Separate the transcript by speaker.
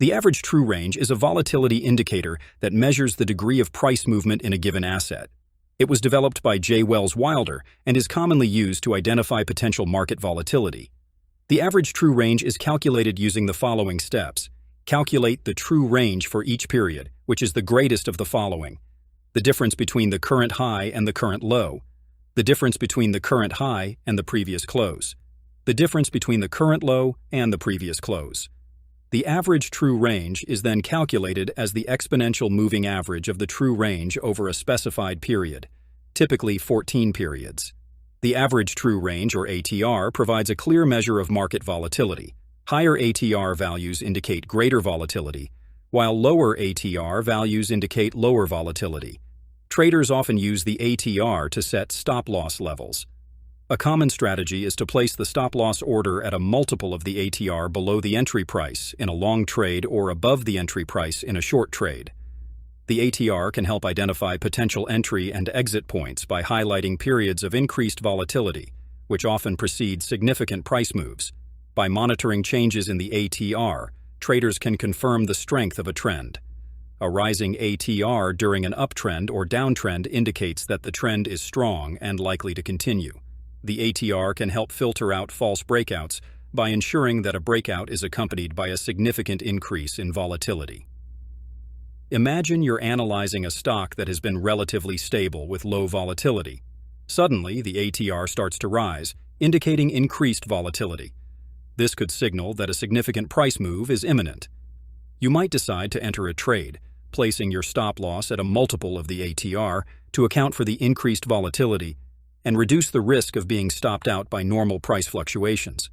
Speaker 1: The average true range is a volatility indicator that measures the degree of price movement in a given asset. It was developed by J. Wells Wilder and is commonly used to identify potential market volatility. The average true range is calculated using the following steps. Calculate the true range for each period, which is the greatest of the following: the difference between the current high and the current low, the difference between the current high and the previous close, the difference between the current low and the previous close. The average true range is then calculated as the exponential moving average of the true range over a specified period, typically 14 periods. The average true range, or ATR, provides a clear measure of market volatility. Higher ATR values indicate greater volatility, while lower ATR values indicate lower volatility. Traders often use the ATR to set stop-loss levels. A common strategy is to place the stop-loss order at a multiple of the ATR below the entry price in a long trade or above the entry price in a short trade. The ATR can help identify potential entry and exit points by highlighting periods of increased volatility, which often precede significant price moves. By monitoring changes in the ATR, traders can confirm the strength of a trend. A rising ATR during an uptrend or downtrend indicates that the trend is strong and likely to continue. The ATR can help filter out false breakouts by ensuring that a breakout is accompanied by a significant increase in volatility. Imagine you're analyzing a stock that has been relatively stable with low volatility. Suddenly, the ATR starts to rise, indicating increased volatility. This could signal that a significant price move is imminent. You might decide to enter a trade, placing your stop loss at a multiple of the ATR to account for the increased volatility and reduce the risk of being stopped out by normal price fluctuations.